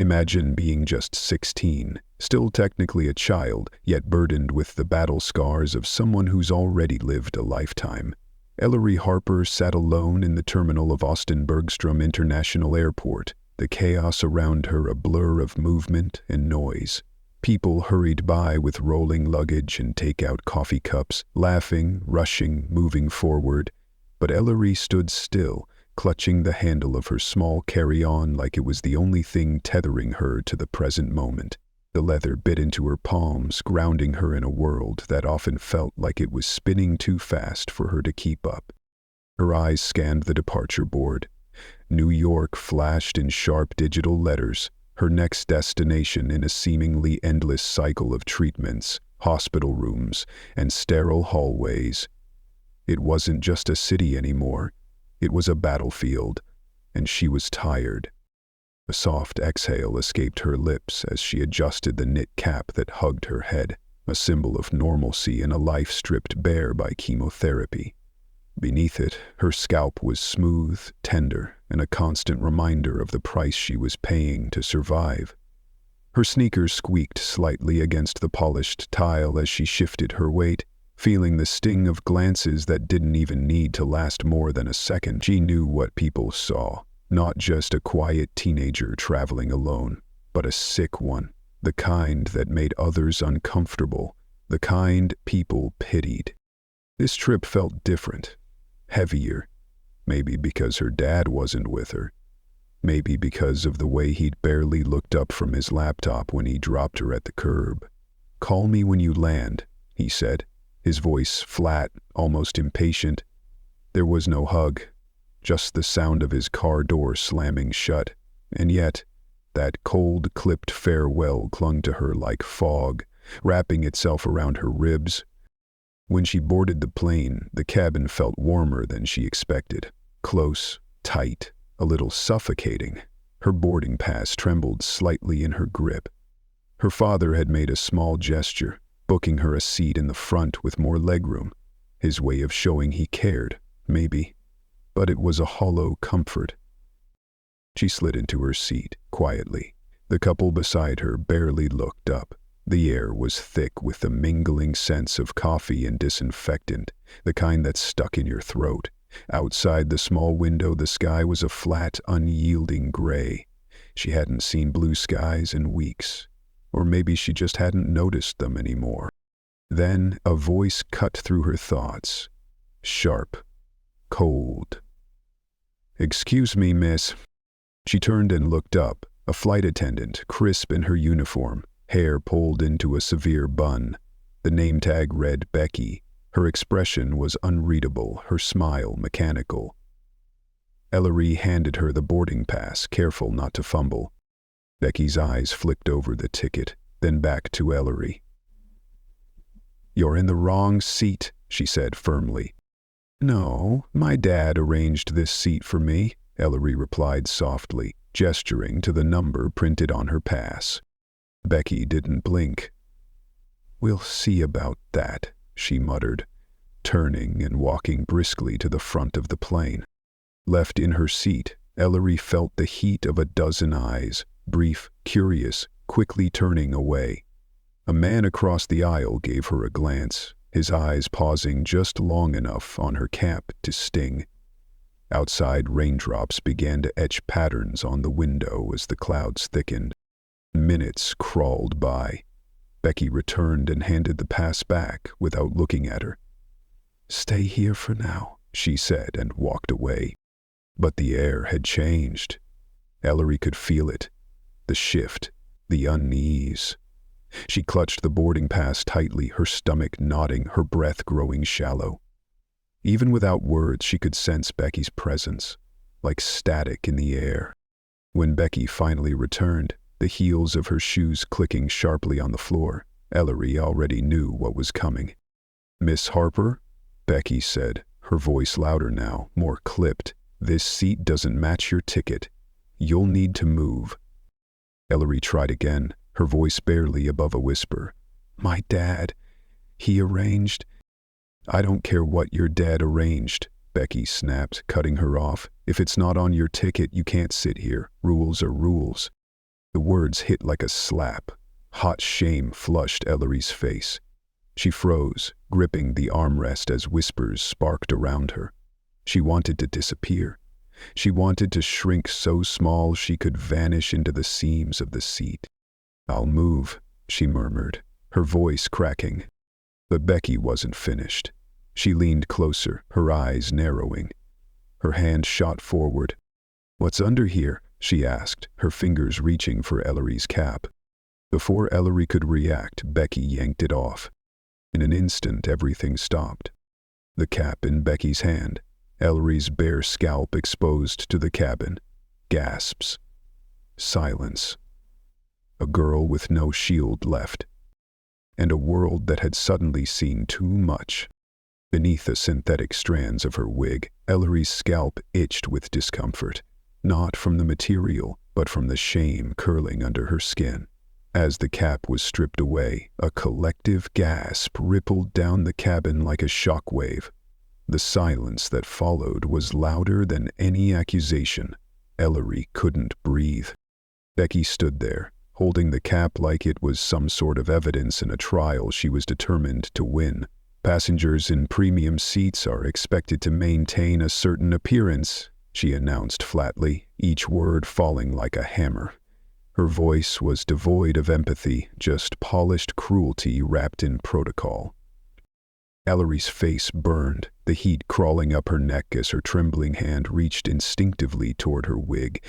Imagine being just 16, still technically a child, yet burdened with the battle scars of someone who's already lived a lifetime. Ellery Harper sat alone in the terminal of Austin Bergstrom International Airport, the chaos around her a blur of movement and noise. People hurried by with rolling luggage and take-out coffee cups, laughing, rushing, moving forward. But Ellery stood still, clutching the handle of her small carry-on like it was the only thing tethering her to the present moment. The leather bit into her palms, grounding her in a world that often felt like it was spinning too fast for her to keep up. Her eyes scanned the departure board. New York flashed in sharp digital letters, her next destination in a seemingly endless cycle of treatments, hospital rooms, and sterile hallways. It wasn't just a city anymore. It was a battlefield, and she was tired. A soft exhale escaped her lips as she adjusted the knit cap that hugged her head, a symbol of normalcy in a life stripped bare by chemotherapy. Beneath it, her scalp was smooth, tender, and a constant reminder of the price she was paying to survive. Her sneakers squeaked slightly against the polished tile as she shifted her weight, feeling the sting of glances that didn't even need to last more than a second. She knew what people saw, not just a quiet teenager traveling alone, but a sick one, the kind that made others uncomfortable, the kind people pitied. This trip felt different, heavier, maybe because her dad wasn't with her, maybe because of the way he'd barely looked up from his laptop when he dropped her at the curb. "Call me when you land," he said, his voice flat, almost impatient. There was no hug, just the sound of his car door slamming shut, and yet that cold, clipped farewell clung to her like fog, wrapping itself around her ribs. When she boarded the plane, the cabin felt warmer than she expected. Close, tight, a little suffocating. Her boarding pass trembled slightly in her grip. Her father had made a small gesture, booking her a seat in the front with more legroom. His way of showing he cared, maybe, but it was a hollow comfort. She slid into her seat, quietly. The couple beside her barely looked up. The air was thick with the mingling scents of coffee and disinfectant, the kind that stuck in your throat. Outside the small window, the sky was a flat, unyielding gray. She hadn't seen blue skies in weeks, or maybe she just hadn't noticed them anymore. Then a voice cut through her thoughts, sharp, cold. "Excuse me, miss." She turned and looked up, a flight attendant, crisp in her uniform, hair pulled into a severe bun. The name tag read Becky. Her expression was unreadable, her smile mechanical. Ellery handed her the boarding pass, careful not to fumble. Becky's eyes flicked over the ticket, then back to Ellery. "You're in the wrong seat," she said firmly. "No, my dad arranged this seat for me," Ellery replied softly, gesturing to the number printed on her pass. Becky didn't blink. "We'll see about that," she muttered, turning and walking briskly to the front of the plane. Left in her seat, Ellery felt the heat of a dozen eyes, brief, curious, quickly turning away. A man across the aisle gave her a glance, his eyes pausing just long enough on her cap to sting. Outside, raindrops began to etch patterns on the window as the clouds thickened. Minutes crawled by. Becky returned and handed the pass back without looking at her. "Stay here for now," she said, and walked away. But the air had changed. Ellery could feel it. The shift, the unease. She clutched the boarding pass tightly, her stomach knotting, her breath growing shallow. Even without words, she could sense Becky's presence, like static in the air. When Becky finally returned, the heels of her shoes clicking sharply on the floor, Ellery already knew what was coming. "Miss Harper?" Becky said, her voice louder now, more clipped. "This seat doesn't match your ticket. You'll need to move." Ellery tried again, her voice barely above a whisper. "My dad, he arranged—" "I don't care what your dad arranged," Becky snapped, cutting her off. "If it's not on your ticket, you can't sit here. Rules are rules." The words hit like a slap. Hot shame flushed Ellery's face. She froze, gripping the armrest as whispers sparked around her. She wanted to disappear. She wanted to shrink so small she could vanish into the seams of the seat. "I'll move," she murmured, her voice cracking. But Becky wasn't finished. She leaned closer, her eyes narrowing. Her hand shot forward. "What's under here?" she asked, her fingers reaching for Ellery's cap. Before Ellery could react, Becky yanked it off. In an instant, everything stopped. The cap in Becky's hand, Ellery's bare scalp exposed to the cabin. Gasps. Silence. A girl with no shield left. And a world that had suddenly seen too much. Beneath the synthetic strands of her wig, Ellery's scalp itched with discomfort, not from the material, but from the shame curling under her skin. As the cap was stripped away, a collective gasp rippled down the cabin like a shock wave. The silence that followed was louder than any accusation. Ellery couldn't breathe. Becky stood there, holding the cap like it was some sort of evidence in a trial she was determined to win. "Passengers in premium seats are expected to maintain a certain appearance," she announced flatly, each word falling like a hammer. Her voice was devoid of empathy, just polished cruelty wrapped in protocol. Ellery's face burned, the heat crawling up her neck as her trembling hand reached instinctively toward her wig,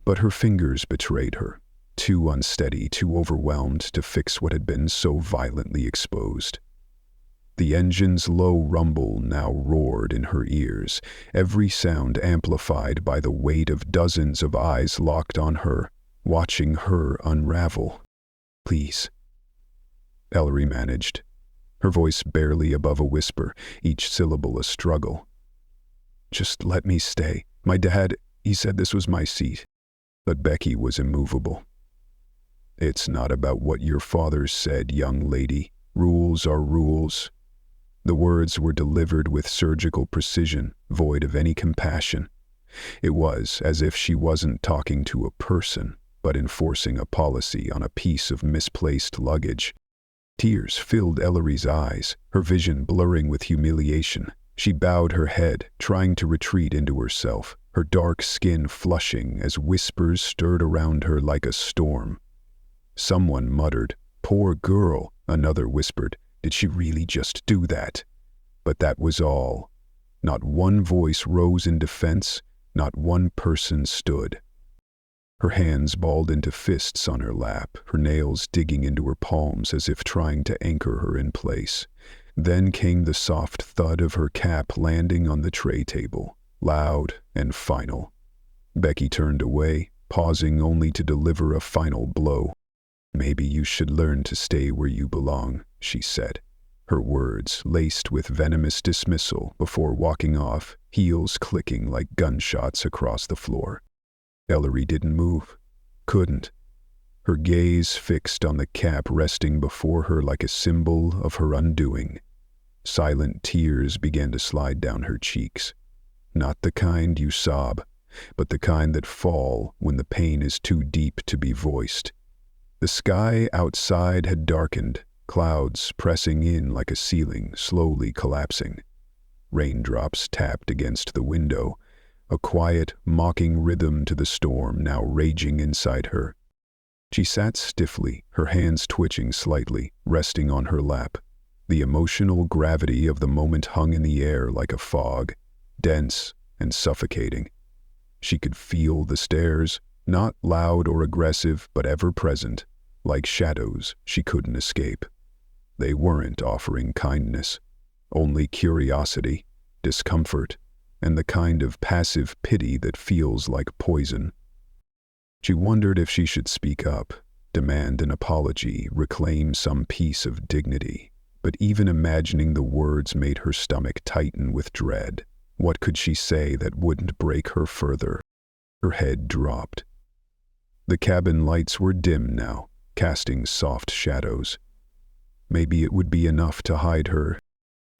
but her fingers betrayed her, too unsteady, too overwhelmed to fix what had been so violently exposed. The engine's low rumble now roared in her ears, every sound amplified by the weight of dozens of eyes locked on her, watching her unravel. "Please," Ellery managed, her voice barely above a whisper, each syllable a struggle. "Just let me stay. My dad, he said this was my seat." But Becky was immovable. "It's not about what your father said, young lady. Rules are rules." The words were delivered with surgical precision, void of any compassion. It was as if she wasn't talking to a person, but enforcing a policy on a piece of misplaced luggage. Tears filled Ellery's eyes, her vision blurring with humiliation. She bowed her head, trying to retreat into herself, her dark skin flushing as whispers stirred around her like a storm. Someone muttered, "Poor girl," another whispered, "Did she really just do that?" But that was all. Not one voice rose in defense, not one person stood. Her hands balled into fists on her lap, her nails digging into her palms as if trying to anchor her in place. Then came the soft thud of her cap landing on the tray table, loud and final. Becky turned away, pausing only to deliver a final blow. "Maybe you should learn to stay where you belong," she said, her words laced with venomous dismissal before walking off, heels clicking like gunshots across the floor. Ellery didn't move. Couldn't. Her gaze fixed on the cap resting before her like a symbol of her undoing. Silent tears began to slide down her cheeks. Not the kind you sob, but the kind that fall when the pain is too deep to be voiced. The sky outside had darkened, clouds pressing in like a ceiling, slowly collapsing. Raindrops tapped against the window, a quiet, mocking rhythm to the storm now raging inside her. She sat stiffly, her hands twitching slightly, resting on her lap. The emotional gravity of the moment hung in the air like a fog, dense and suffocating. She could feel the stares, not loud or aggressive, but ever present, like shadows she couldn't escape. They weren't offering kindness, only curiosity, discomfort, and the kind of passive pity that feels like poison. She wondered if she should speak up, demand an apology, reclaim some piece of dignity. But even imagining the words made her stomach tighten with dread. What could she say that wouldn't break her further? Her head dropped. The cabin lights were dim now, casting soft shadows. Maybe it would be enough to hide her.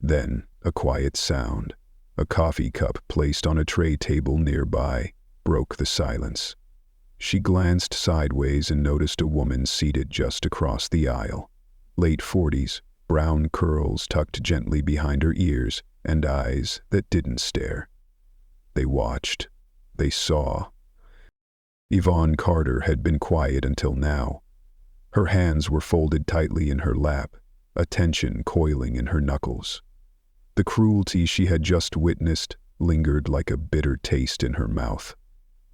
Then, a quiet sound. A coffee cup placed on a tray table nearby broke the silence. She glanced sideways and noticed a woman seated just across the aisle. Late 40s, brown curls tucked gently behind her ears, and eyes that didn't stare. They watched. They saw. Yvonne Carter had been quiet until now. Her hands were folded tightly in her lap, a tension coiling in her knuckles. The cruelty she had just witnessed lingered like a bitter taste in her mouth.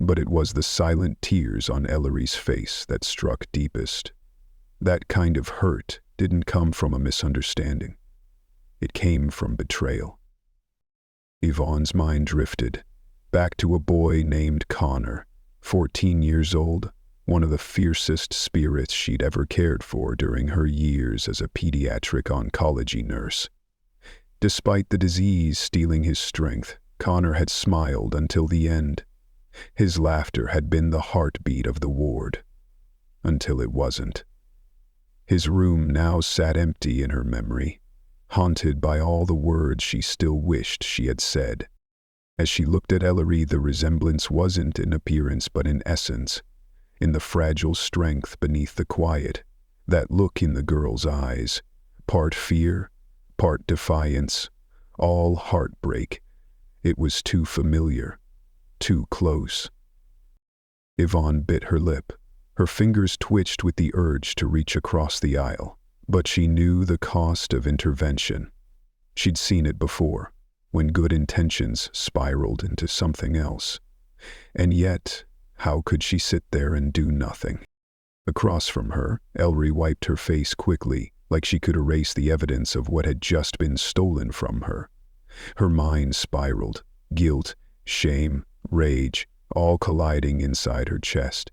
But it was the silent tears on Ellery's face that struck deepest. That kind of hurt didn't come from a misunderstanding. It came from betrayal. Yvonne's mind drifted, back to a boy named Connor, 14 years old, one of the fiercest spirits she'd ever cared for during her years as a pediatric oncology nurse. Despite the disease stealing his strength, Connor had smiled until the end. His laughter had been the heartbeat of the ward. Until it wasn't. His room now sat empty in her memory, haunted by all the words she still wished she had said. As she looked at Ellery, the resemblance wasn't in appearance but in essence, in the fragile strength beneath the quiet, that look in the girl's eyes, part fear, part defiance, all heartbreak. It was too familiar, too close. Yvonne bit her lip. Her fingers twitched with the urge to reach across the aisle, but she knew the cost of intervention. She'd seen it before, when good intentions spiraled into something else. And yet, how could she sit there and do nothing? Across from her, Ellery wiped her face quickly, like she could erase the evidence of what had just been stolen from her. Her mind spiraled, guilt, shame, rage, all colliding inside her chest.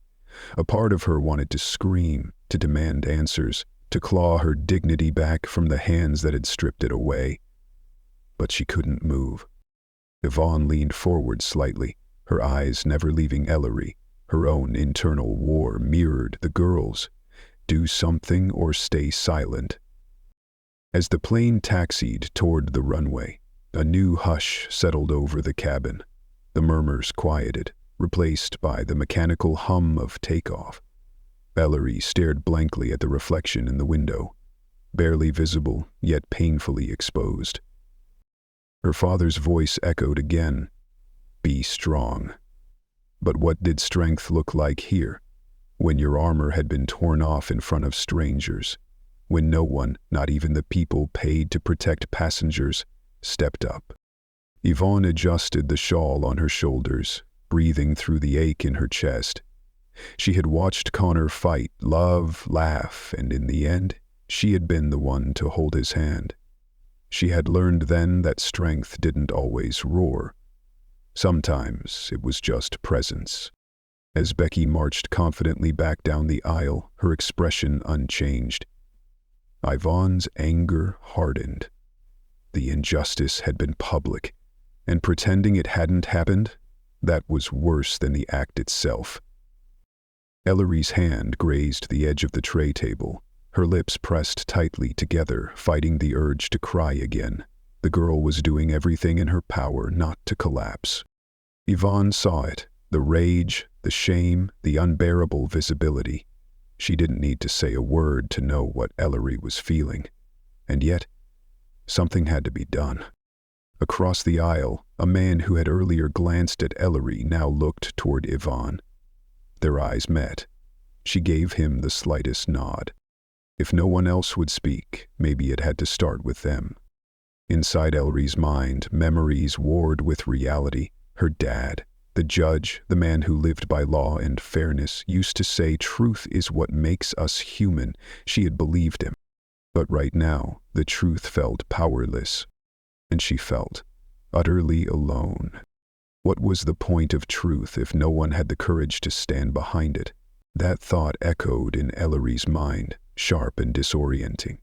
A part of her wanted to scream, to demand answers, to claw her dignity back from the hands that had stripped it away. But she couldn't move. Yvonne leaned forward slightly, her eyes never leaving Ellery. Her own internal war mirrored the girl's. Do something or stay silent. As the plane taxied toward the runway, a new hush settled over the cabin. The murmurs quieted, replaced by the mechanical hum of takeoff. Ellery stared blankly at the reflection in the window, barely visible, yet painfully exposed. Her father's voice echoed again, "Be strong." But what did strength look like here, when your armor had been torn off in front of strangers, when no one, not even the people paid to protect passengers, stepped up? Yvonne adjusted the shawl on her shoulders, breathing through the ache in her chest. She had watched Connor fight, love, laugh, and in the end, she had been the one to hold his hand. She had learned then that strength didn't always roar. Sometimes it was just presence. As Becky marched confidently back down the aisle, her expression unchanged. Yvonne's anger hardened. The injustice had been public, and pretending it hadn't happened, that was worse than the act itself. Ellery's hand grazed the edge of the tray table, her lips pressed tightly together, fighting the urge to cry again. The girl was doing everything in her power not to collapse. Yvonne saw it, the rage, the shame, the unbearable visibility. She didn't need to say a word to know what Ellery was feeling. And yet, something had to be done. Across the aisle, a man who had earlier glanced at Ellery now looked toward Yvonne. Their eyes met. She gave him the slightest nod. If no one else would speak, maybe it had to start with them. Inside Ellery's mind, memories warred with reality. Her dad, the judge, the man who lived by law and fairness, used to say truth is what makes us human. She had believed him. But right now, the truth felt powerless. And she felt utterly alone. What was the point of truth if no one had the courage to stand behind it? That thought echoed in Ellery's mind, sharp and disorienting.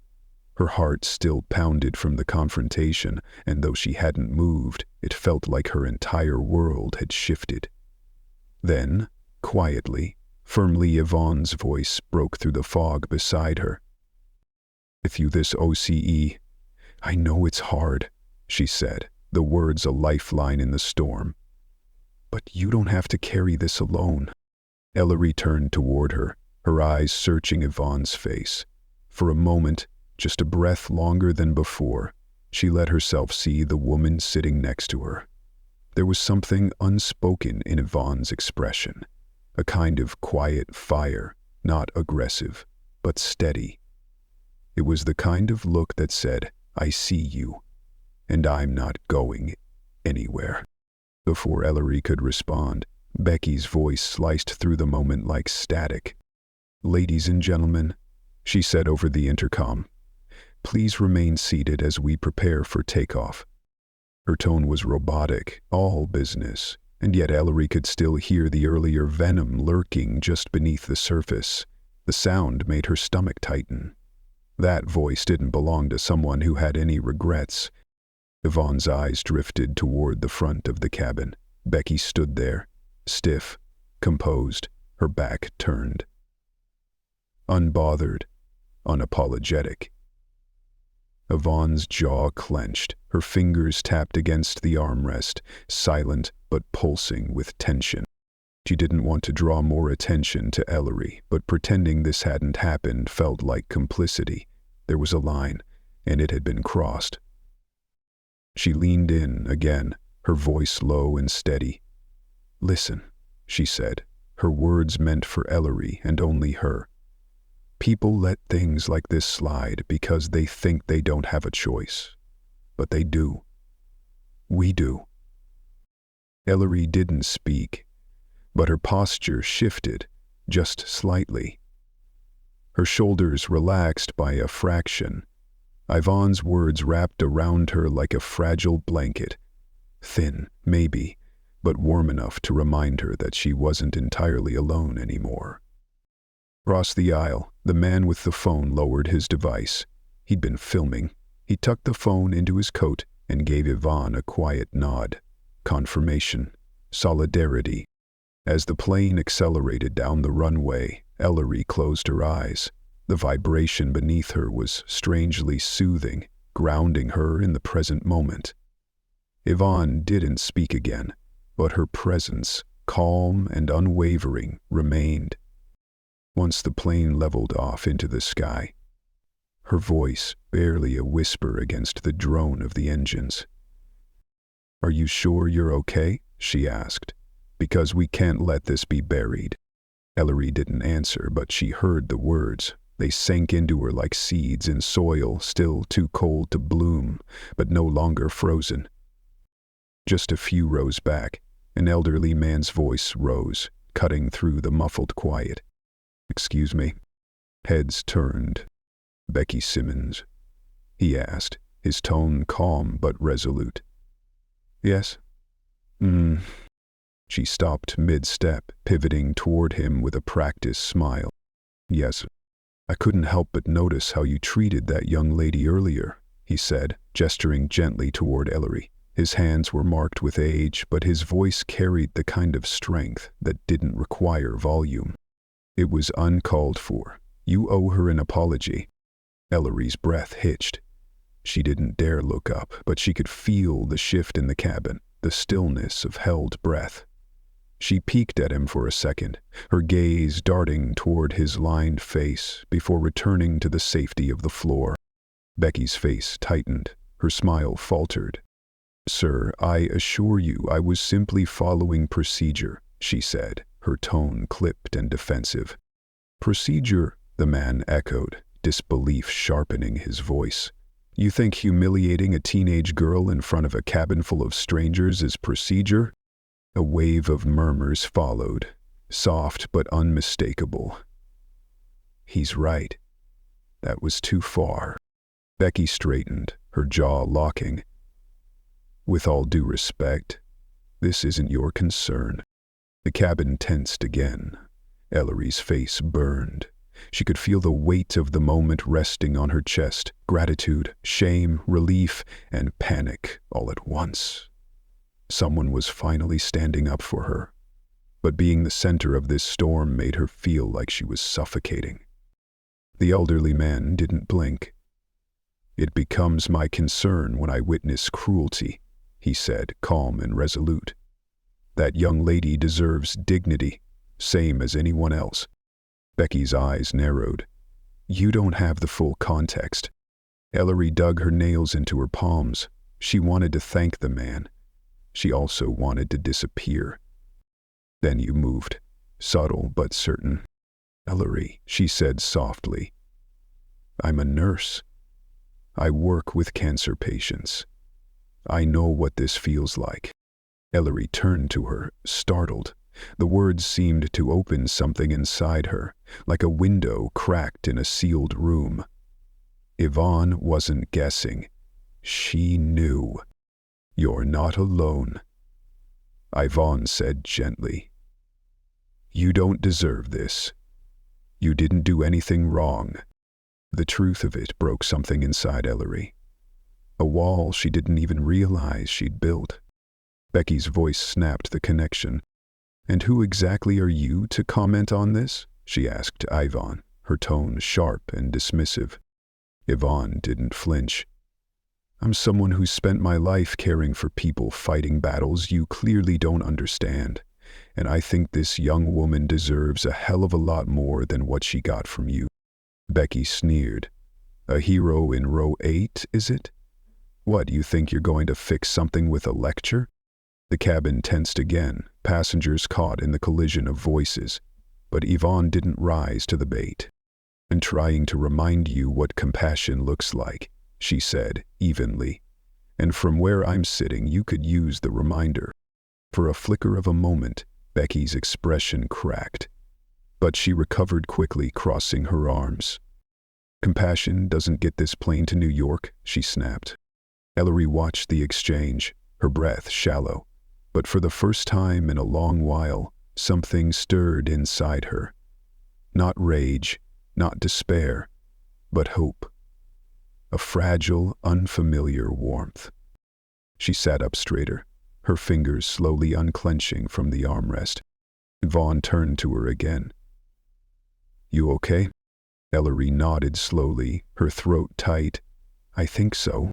Her heart still pounded from the confrontation, and though she hadn't moved, it felt like her entire world had shifted. Then, quietly, firmly, Yvonne's voice broke through the fog beside her. "With you this OCE, I know it's hard," she said, the words a lifeline in the storm. "But you don't have to carry this alone." Ellery turned toward her, her eyes searching Yvonne's face. For a moment, just a breath longer than before, she let herself see the woman sitting next to her. There was something unspoken in Yvonne's expression, a kind of quiet fire, not aggressive, but steady. It was the kind of look that said, "I see you, and I'm not going anywhere." Before Ellery could respond, Becky's voice sliced through the moment like static. "Ladies and gentlemen," she said over the intercom, "please remain seated as we prepare for takeoff." Her tone was robotic, all business, and yet Ellery could still hear the earlier venom lurking just beneath the surface. The sound made her stomach tighten. That voice didn't belong to someone who had any regrets. Yvonne's eyes drifted toward the front of the cabin. Becky stood there, stiff, composed, her back turned. Unbothered, unapologetic. Yvonne's jaw clenched, her fingers tapped against the armrest, silent but pulsing with tension. She didn't want to draw more attention to Ellery, but pretending this hadn't happened felt like complicity. There was a line, and it had been crossed. She leaned in again, her voice low and steady. "Listen," she said, her words meant for Ellery and only her. "People let things like this slide because they think they don't have a choice. But they do. We do." Ellery didn't speak, but her posture shifted, just slightly. Her shoulders relaxed by a fraction. Yvonne's words wrapped around her like a fragile blanket. Thin, maybe, but warm enough to remind her that she wasn't entirely alone anymore. Across the aisle, the man with the phone lowered his device. He'd been filming. He tucked the phone into his coat and gave Yvonne a quiet nod. Confirmation. Solidarity. As the plane accelerated down the runway, Ellery closed her eyes. The vibration beneath her was strangely soothing, grounding her in the present moment. Yvonne didn't speak again, but her presence, calm and unwavering, remained. Once the plane leveled off into the sky, her voice barely a whisper against the drone of the engines. "Are you sure you're okay?" she asked. "Because we can't let this be buried." Ellery didn't answer, but she heard the words. They sank into her like seeds in soil still too cold to bloom, but no longer frozen. Just a few rows back, an elderly man's voice rose, cutting through the muffled quiet. "Excuse me." Heads turned. "Becky Simmons?" he asked, his tone calm but resolute. "Yes?" She stopped mid-step, pivoting toward him with a practiced smile. "Yes. I couldn't help but notice how you treated that young lady earlier," he said, gesturing gently toward Ellery. His hands were marked with age, but his voice carried the kind of strength that didn't require volume. "It was uncalled for. You owe her an apology." Ellery's breath hitched. She didn't dare look up, but she could feel the shift in the cabin, the stillness of held breath. She peeked at him for a second, her gaze darting toward his lined face before returning to the safety of the floor. Becky's face tightened, her smile faltered. "Sir, I assure you I was simply following procedure," she said, her tone clipped and defensive. "Procedure?" the man echoed, disbelief sharpening his voice. "You think humiliating a teenage girl in front of a cabin full of strangers is procedure?" A wave of murmurs followed, soft but unmistakable. "He's right. That was too far." Becky straightened, her jaw locking. "With all due respect, this isn't your concern." The cabin tensed again. Ellery's face burned. She could feel the weight of the moment resting on her chest, gratitude, shame, relief, and panic all at once. Someone was finally standing up for her, but being the center of this storm made her feel like she was suffocating. The elderly man didn't blink. "It becomes my concern when I witness cruelty," he said, calm and resolute. "That young lady deserves dignity, same as anyone else. Becky's eyes narrowed. You don't have the full context. Ellery dug her nails into her palms. She wanted to thank the man. She also wanted to disappear. Then you moved, subtle but certain. Ellery, she said softly. I'm a nurse. I work with cancer patients. I know what this feels like. Ellery turned to her, startled. The words seemed to open something inside her, like a window cracked in a sealed room. Yvonne wasn't guessing. She knew. You're not alone. Yvonne said gently. You don't deserve this. You didn't do anything wrong. The truth of it broke something inside Ellery. A wall she didn't even realize she'd built. Becky's voice snapped the connection. And who exactly are you to comment on this? She asked Yvonne, her tone sharp and dismissive. Yvonne didn't flinch. I'm someone who's spent my life caring for people fighting battles you clearly don't understand, and I think this young woman deserves a hell of a lot more than what she got from you. Becky sneered. A hero in row 8, is it? What, you think you're going to fix something with a lecture? The cabin tensed again, passengers caught in the collision of voices, but Yvonne didn't rise to the bait. I'm trying to remind you what compassion looks like, she said evenly, and from where I'm sitting you could use the reminder. For a flicker of a moment, Becky's expression cracked, but she recovered quickly, crossing her arms. Compassion doesn't get this plane to New York, she snapped. Ellery watched the exchange, her breath shallow, but for the first time in a long while, something stirred inside her. Not rage, not despair, but hope. A fragile, unfamiliar warmth. She sat up straighter, her fingers slowly unclenching from the armrest. Yvonne turned to her again. You okay? Ellery nodded slowly, her throat tight. I think so.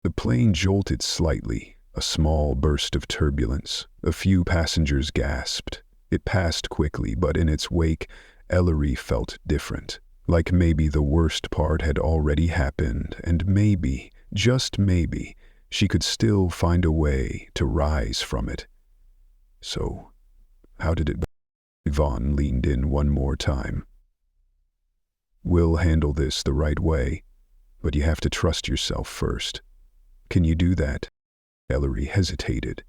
The plane jolted slightly, a small burst of turbulence. A few passengers gasped. It passed quickly, but in its wake, Ellery felt different. Like maybe the worst part had already happened, and maybe, just maybe, she could still find a way to rise from it. So, how did it? Yvonne leaned in one more time. We'll handle this the right way, but you have to trust yourself first. Can you do that? Ellery hesitated.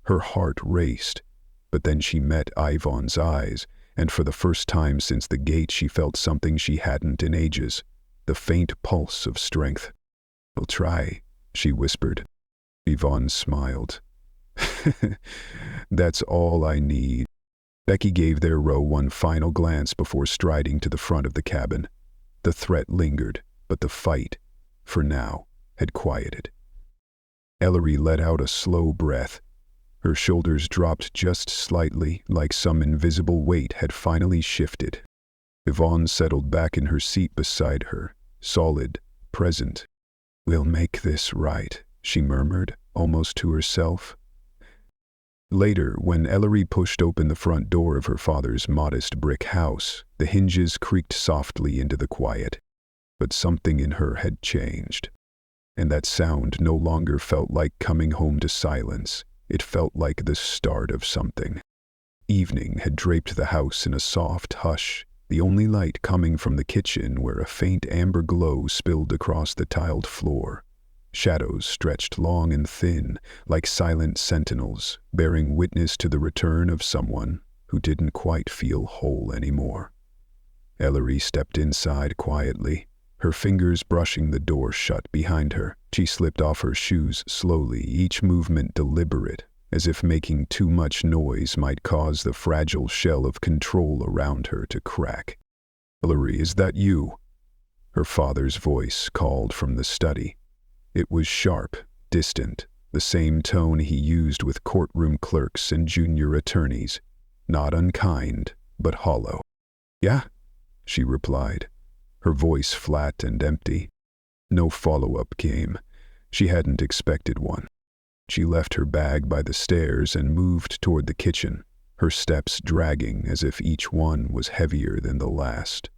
Her heart raced, but then she met Yvonne's eyes, and for the first time since the gate she felt something she hadn't in ages, the faint pulse of strength. I'll try, she whispered. Yvonne smiled. That's all I need. Becky gave their row one final glance before striding to the front of the cabin. The threat lingered, but the fight, for now, had quieted. Ellery let out a slow breath. Her shoulders dropped just slightly, like some invisible weight had finally shifted. Yvonne settled back in her seat beside her, solid, present. We'll make this right, she murmured, almost to herself. Later, when Ellery pushed open the front door of her father's modest brick house, the hinges creaked softly into the quiet. But something in her had changed. And that sound no longer felt like coming home to silence. It felt like the start of something. Evening had draped the house in a soft hush, the only light coming from the kitchen where a faint amber glow spilled across the tiled floor. Shadows stretched long and thin, like silent sentinels, bearing witness to the return of someone who didn't quite feel whole anymore. Ellery stepped inside quietly, her fingers brushing the door shut behind her. She slipped off her shoes slowly, each movement deliberate, as if making too much noise might cause the fragile shell of control around her to crack. Ellery, is that you? Her father's voice called from the study. It was sharp, distant, the same tone he used with courtroom clerks and junior attorneys. Not unkind, but hollow. Yeah, she replied, her voice flat and empty. No follow-up came. She hadn't expected one. She left her bag by the stairs and moved toward the kitchen, her steps dragging as if each one was heavier than the last.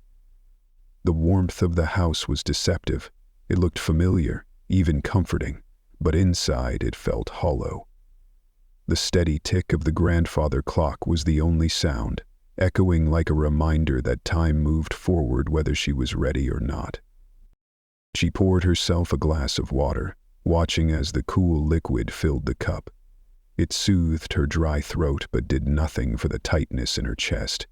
The warmth of the house was deceptive. It looked familiar, even comforting, but inside it felt hollow. The steady tick of the grandfather clock was the only sound, echoing like a reminder that time moved forward whether she was ready or not. She poured herself a glass of water, watching as the cool liquid filled the cup. It soothed her dry throat but did nothing for the tightness in her chest.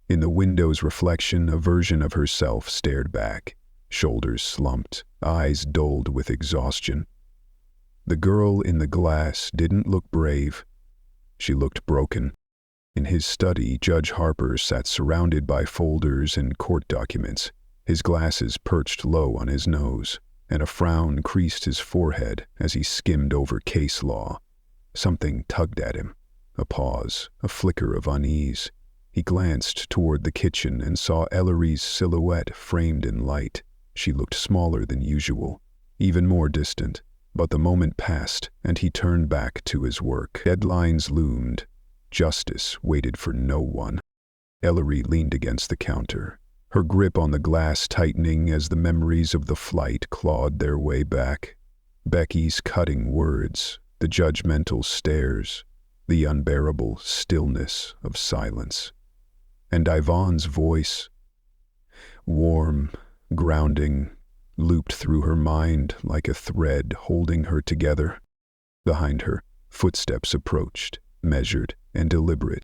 In the window's reflection, a version of herself stared back, shoulders slumped, eyes dulled with exhaustion. The girl in the glass didn't look brave. She looked broken. In his study, Judge Harper sat surrounded by folders and court documents, his glasses perched low on his nose, and a frown creased his forehead as he skimmed over case law. Something tugged at him. A pause, a flicker of unease. He glanced toward the kitchen and saw Ellery's silhouette framed in light. She looked smaller than usual, even more distant. But the moment passed, and he turned back to his work. Deadlines loomed. Justice waited for no one. Ellery leaned against the counter, her grip on the glass tightening as the memories of the flight clawed their way back. Becky's cutting words, the judgmental stares, the unbearable stillness of silence. And Yvonne's voice, warm, grounding, looped through her mind like a thread holding her together. Behind her, footsteps approached, measured and deliberate.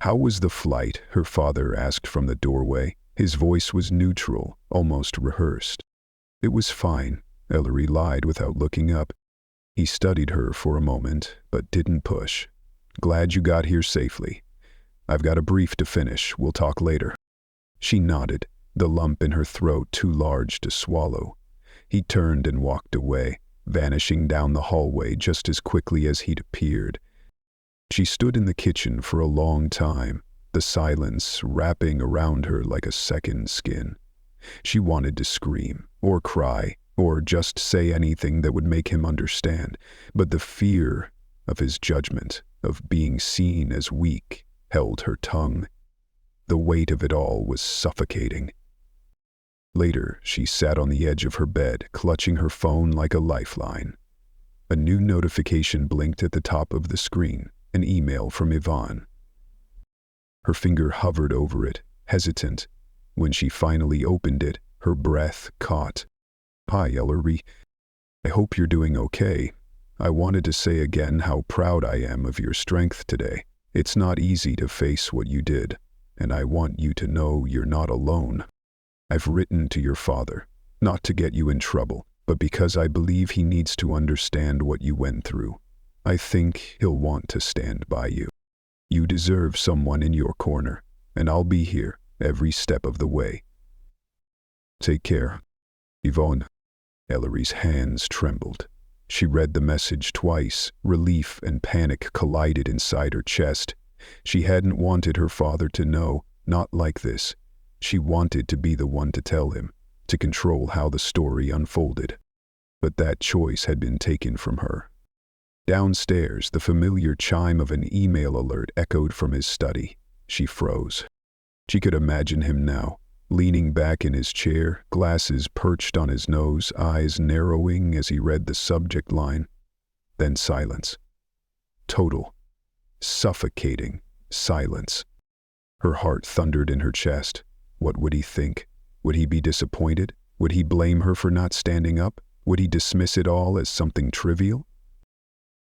"How was the flight?" her father asked from the doorway. His voice was neutral, almost rehearsed. "It was fine," Ellery lied without looking up. He studied her for a moment, but didn't push. "Glad you got here safely. I've got a brief to finish. We'll talk later." She nodded, the lump in her throat too large to swallow. He turned and walked away, vanishing down the hallway just as quickly as he'd appeared. She stood in the kitchen for a long time, the silence wrapping around her like a second skin. She wanted to scream, or cry, or just say anything that would make him understand, but the fear of his judgment, of being seen as weak, held her tongue. The weight of it all was suffocating. Later, she sat on the edge of her bed, clutching her phone like a lifeline. A new notification blinked at the top of the screen, an email from Yvonne. Her finger hovered over it, hesitant. When she finally opened it, her breath caught. "Hi, Ellery. I hope you're doing okay. I wanted to say again how proud I am of your strength today. It's not easy to face what you did, and I want you to know you're not alone. I've written to your father, not to get you in trouble, but because I believe he needs to understand what you went through. I think he'll want to stand by you. You deserve someone in your corner, and I'll be here every step of the way. Take care, Yvonne." Ellery's hands trembled. She read the message twice. Relief and panic collided inside her chest. She hadn't wanted her father to know, not like this. She wanted to be the one to tell him, to control how the story unfolded. But that choice had been taken from her. Downstairs, the familiar chime of an email alert echoed from his study. She froze. She could imagine him now, leaning back in his chair, glasses perched on his nose, eyes narrowing as he read the subject line. Then silence. Total, suffocating silence. Her heart thundered in her chest. What would he think? Would he be disappointed? Would he blame her for not standing up? Would he dismiss it all as something trivial?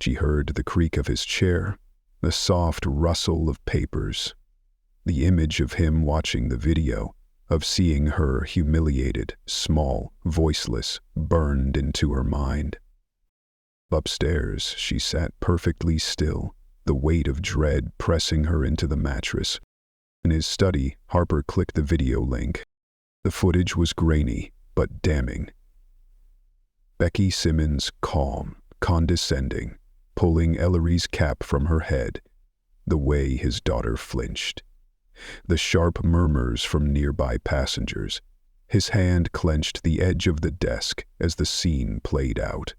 She heard the creak of his chair, the soft rustle of papers, the image of him watching the video, of seeing her humiliated, small, voiceless, burned into her mind. Upstairs, she sat perfectly still, the weight of dread pressing her into the mattress. In his study, Harper clicked the video link. The footage was grainy, but damning. Becky Simmons, calm, condescending, pulling Ellery's cap from her head, the way his daughter flinched. The sharp murmurs from nearby passengers. His hand clenched the edge of the desk as the scene played out.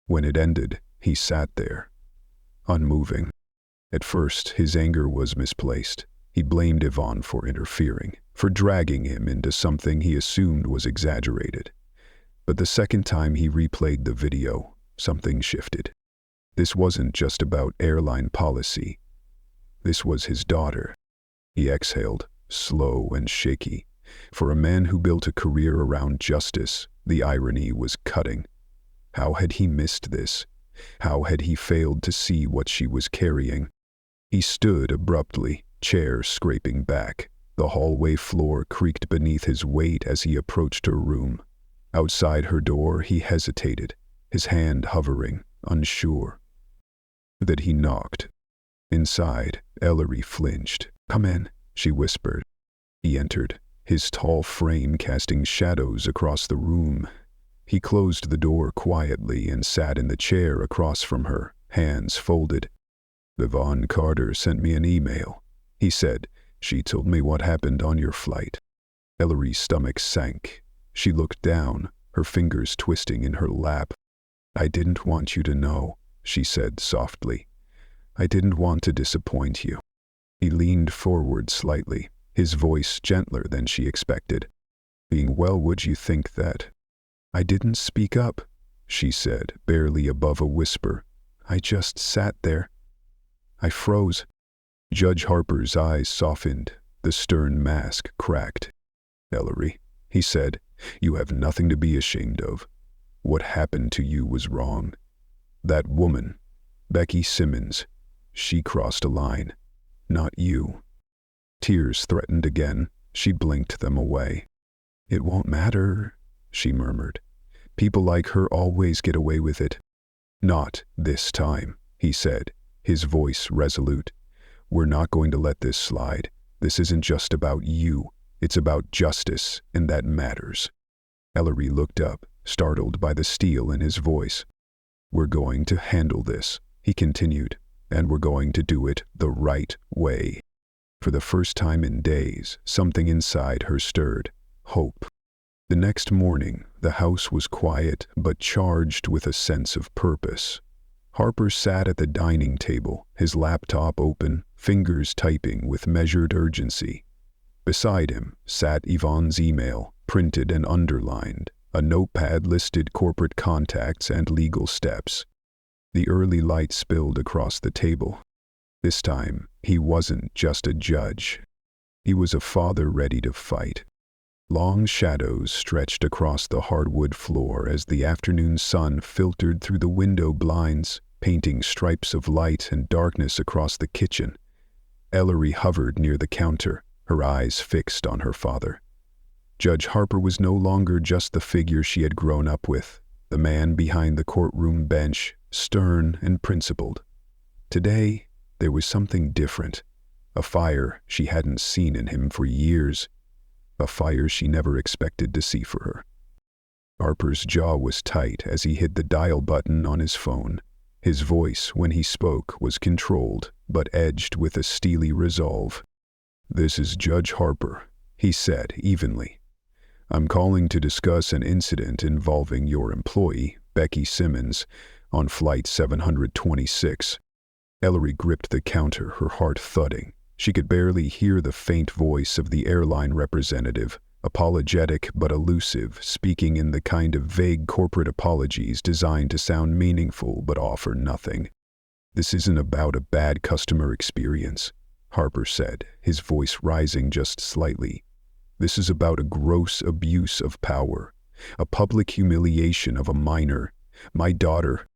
When it ended, he sat there, unmoving. At first, his anger was misplaced. He blamed Yvonne for interfering, for dragging him into something he assumed was exaggerated. But the second time he replayed the video, something shifted. This wasn't just about airline policy. This was his daughter. He exhaled, slow and shaky. For a man who built a career around justice, the irony was cutting. How had he missed this? How had he failed to see what she was carrying? He stood abruptly, chair scraping back. The hallway floor creaked beneath his weight as he approached her room. Outside her door, he hesitated, his hand hovering, unsure. That he knocked. Inside, Ellery flinched. "Come in," she whispered. He entered, his tall frame casting shadows across the room. He closed the door quietly and sat in the chair across from her, hands folded. "Yvonne Carter sent me an email," he said. "She told me what happened on your flight." Ellery's stomach sank. She looked down, her fingers twisting in her lap. "I didn't want you to know," she said softly. "I didn't want to disappoint you." He leaned forward slightly, his voice gentler than she expected. "Well, would you think that?" "I didn't speak up," she said, barely above a whisper. "I just sat there. I froze." Judge Harper's eyes softened, the stern mask cracked. "Ellery," he said, "you have nothing to be ashamed of. What happened to you was wrong. That woman, Becky Simmons, she crossed a line, not you." Tears threatened again. She blinked them away. "It won't matter," she murmured. "People like her always get away with it." "Not this time," he said, his voice resolute. "We're not going to let this slide. This isn't just about you. It's about justice, and that matters." Ellery looked up, startled by the steel in his voice. "We're going to handle this," he continued, "and we're going to do it the right way." For the first time in days, something inside her stirred. Hope. The next morning, the house was quiet but charged with a sense of purpose. Harper sat at the dining table, his laptop open, fingers typing with measured urgency. Beside him sat Yvonne's email, printed and underlined. A notepad listed corporate contacts and legal steps. The early light spilled across the table. This time, he wasn't just a judge. He was a father ready to fight. Long shadows stretched across the hardwood floor as the afternoon sun filtered through the window blinds, painting stripes of light and darkness across the kitchen. Ellery hovered near the counter, her eyes fixed on her father. Judge Harper was no longer just the figure she had grown up with, the man behind the courtroom bench, stern and principled. Today, there was something different, a fire she hadn't seen in him for years, a fire she never expected to see for her. Harper's jaw was tight as he hit the dial button on his phone. His voice, when he spoke, was controlled, but edged with a steely resolve. "This is Judge Harper," he said evenly. "I'm calling to discuss an incident involving your employee, Becky Simmons, on Flight 726. Ellery gripped the counter, her heart thudding. She could barely hear the faint voice of the airline representative, apologetic but elusive, speaking in the kind of vague corporate apologies designed to sound meaningful but offer nothing. "This isn't about a bad customer experience," Harper said, his voice rising just slightly. "This is about a gross abuse of power, a public humiliation of a minor, my daughter."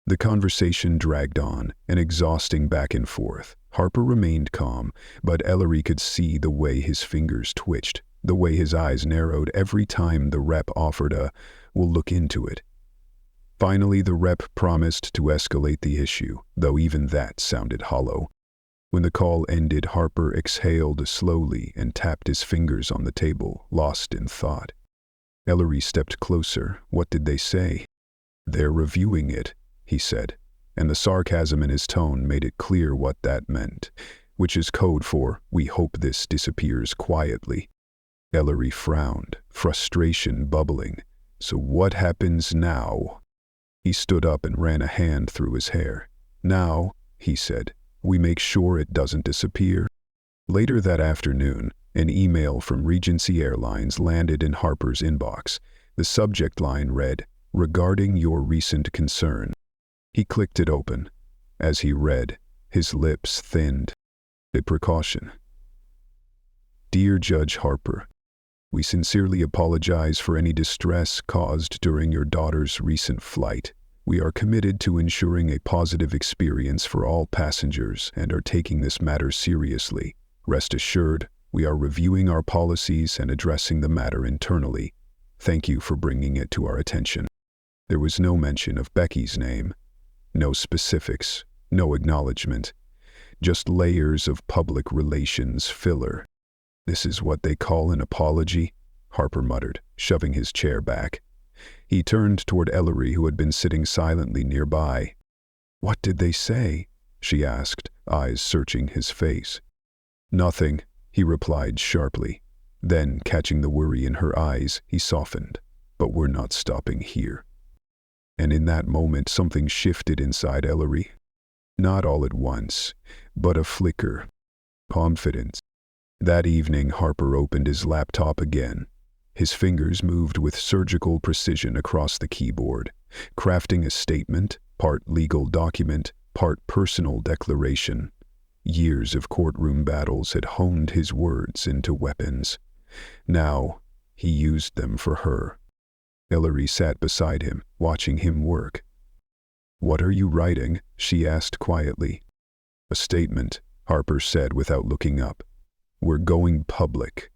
The conversation dragged on, an exhausting back and forth. Harper remained calm, but Ellery could see the way his fingers twitched, the way his eyes narrowed every time the rep offered a, "We'll look into it." Finally, the rep promised to escalate the issue, though even that sounded hollow. When the call ended, Harper exhaled slowly and tapped his fingers on the table, lost in thought. Ellery stepped closer. "What did they say?" "They're reviewing it," he said, and the sarcasm in his tone made it clear what that meant, which is code for, "We hope this disappears quietly." Ellery frowned, frustration bubbling. "So what happens now?" He stood up and ran a hand through his hair. "Now," he said, We make sure it doesn't disappear. Later that afternoon, an email from Regency Airlines landed in Harper's inbox. The subject line read, "Regarding your recent concern." He clicked it open. As he read, his lips thinned. A precaution. Dear Judge Harper, we sincerely apologize for any distress caused during your daughter's recent flight. We are committed to ensuring a positive experience for all passengers and are taking this matter seriously. Rest assured, we are reviewing our policies and addressing the matter internally. Thank you for bringing it to our attention. There was no mention of Becky's name, no specifics, no acknowledgement, just layers of public relations filler. This is what they call an apology, Harper muttered, shoving his chair back. He turned toward Ellery, who had been sitting silently nearby. What did they say? She asked, eyes searching his face. Nothing, he replied sharply. Then, catching the worry in her eyes, he softened. But we're not stopping here. And in that moment something shifted inside Ellery. Not all at once, but a flicker. Confidence. That evening Harper opened his laptop again. His fingers moved with surgical precision across the keyboard, crafting a statement, part legal document, part personal declaration. Years of courtroom battles had honed his words into weapons. Now, he used them for her. Ellery sat beside him, watching him work. What are you writing? She asked quietly. A statement, Harper said without looking up. We're going public.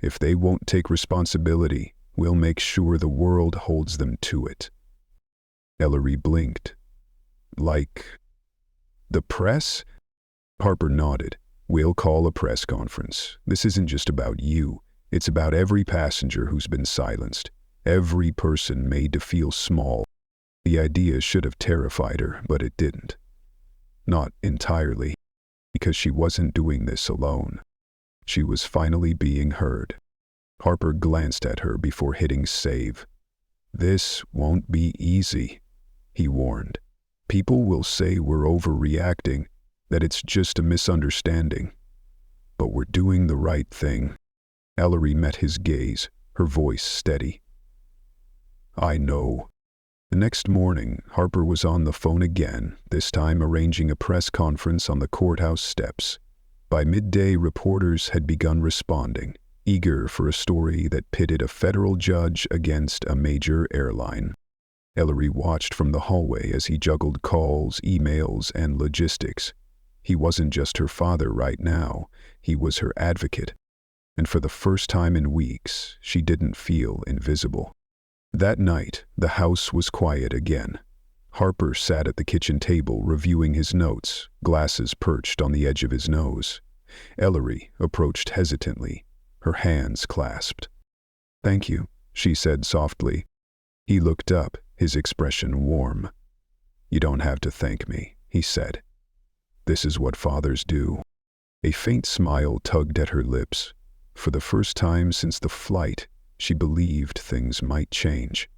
If they won't take responsibility, we'll make sure the world holds them to it. Ellery blinked. Like the press? Harper nodded. We'll call a press conference. This isn't just about you. It's about every passenger who's been silenced. Every person made to feel small. The idea should have terrified her, but it didn't. Not entirely, because she wasn't doing this alone. She was finally being heard. Harper glanced at her before hitting save. This won't be easy, he warned. People will say we're overreacting, that it's just a misunderstanding. But we're doing the right thing. Ellery met his gaze, her voice steady. I know. The next morning, Harper was on the phone again, this time arranging a press conference on the courthouse steps. By midday, reporters had begun responding, eager for a story that pitted a federal judge against a major airline. Ellery watched from the hallway as he juggled calls, emails, and logistics. He wasn't just her father right now, he was her advocate. And for the first time in weeks, she didn't feel invisible. That night, the house was quiet again. Harper sat at the kitchen table reviewing his notes, glasses perched on the edge of his nose. Ellery approached hesitantly, her hands clasped. Thank you, she said softly. He looked up, his expression warm. You don't have to thank me, he said. This is what fathers do. A faint smile tugged at her lips. For the first time since the flight, she believed things might change.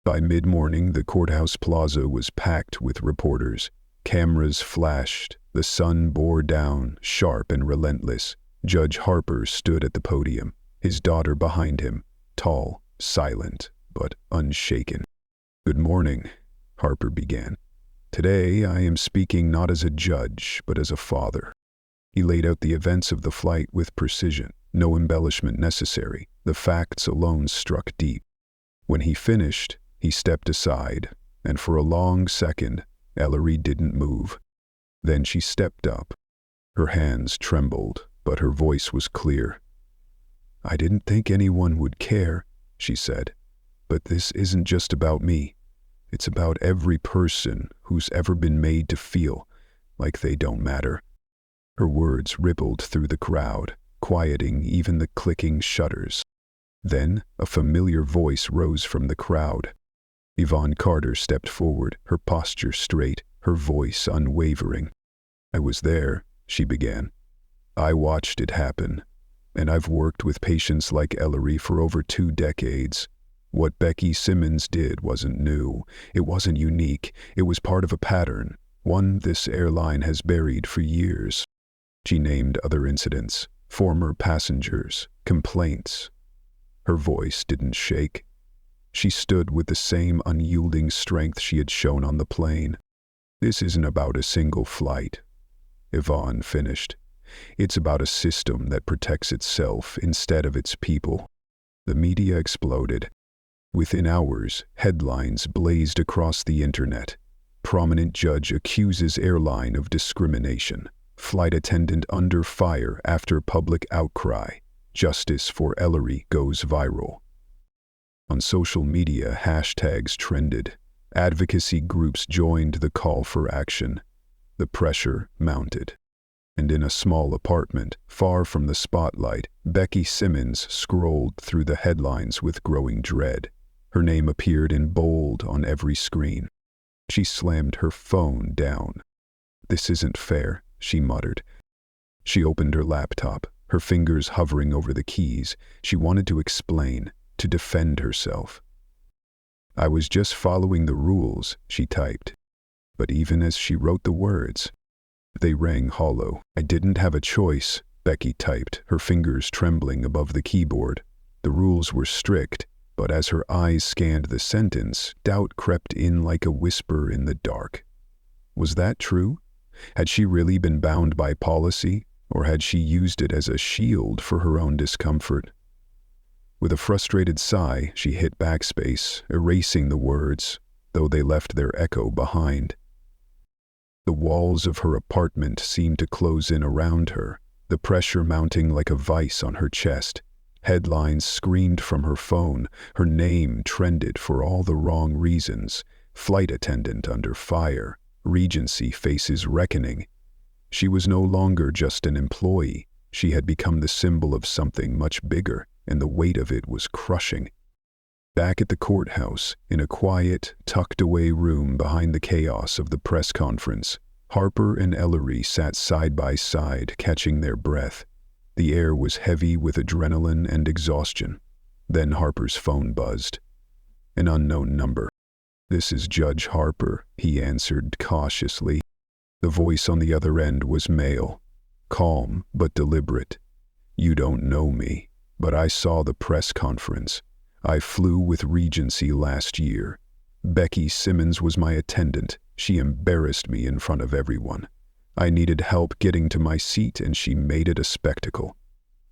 By mid-morning, the courthouse plaza was packed with reporters. Cameras flashed, the sun bore down, sharp and relentless. Judge Harper stood at the podium, his daughter behind him, tall, silent, but unshaken. Good morning, Harper began. Today I am speaking not as a judge, but as a father. He laid out the events of the flight with precision, no embellishment necessary. The facts alone struck deep. When he finished, he stepped aside, and for a long second, Ellery didn't move. Then she stepped up. Her hands trembled, but her voice was clear. I didn't think anyone would care, she said. But this isn't just about me. It's about every person who's ever been made to feel like they don't matter. Her words rippled through the crowd, quieting even the clicking shutters. Then a familiar voice rose from the crowd. Yvonne Carter stepped forward, her posture straight, her voice unwavering. I was there, she began. I watched it happen, and I've worked with patients like Ellery for over 2 decades. What Becky Simmons did wasn't new. It wasn't unique. It was part of a pattern. one this airline has buried for years. She named other incidents, former passengers, complaints. Her voice didn't shake. She stood with the same unyielding strength she had shown on the plane. This isn't about a single flight, Yvonne finished. It's about a system that protects itself instead of its people. The media exploded. Within hours, headlines blazed across the internet. Prominent judge accuses airline of discrimination. Flight attendant under fire after public outcry. Justice for Ellery goes viral. On social media, hashtags trended. Advocacy groups joined the call for action. The pressure mounted. And in a small apartment, far from the spotlight, Becky Simmons scrolled through the headlines with growing dread. Her name appeared in bold on every screen. She slammed her phone down. "This isn't fair," she muttered. She opened her laptop, her fingers hovering over the keys. She wanted to explain, to defend herself. "I was just following the rules," she typed. But even as she wrote the words, they rang hollow. "I didn't have a choice," Becky typed, her fingers trembling above the keyboard. The rules were strict, but as her eyes scanned the sentence, doubt crept in like a whisper in the dark. Was that true? Had she really been bound by policy, or had she used it as a shield for her own discomfort? With a frustrated sigh, she hit backspace, erasing the words, though they left their echo behind. The walls of her apartment seemed to close in around her, the pressure mounting like a vice on her chest. Headlines screamed from her phone, her name trended for all the wrong reasons. Flight attendant under fire, Regency faces reckoning. She was no longer just an employee, she had become the symbol of something much bigger, and the weight of it was crushing. Back at the courthouse, in a quiet, tucked-away room behind the chaos of the press conference, Harper and Ellery sat side by side, catching their breath. The air was heavy with adrenaline and exhaustion. Then Harper's phone buzzed. An unknown number. "This is Judge Harper," he answered cautiously. The voice on the other end was male, calm but deliberate. "You don't know me, but I saw the press conference. I flew with Regency last year. Becky Simmons was my attendant. She embarrassed me in front of everyone. I needed help getting to my seat and she made it a spectacle.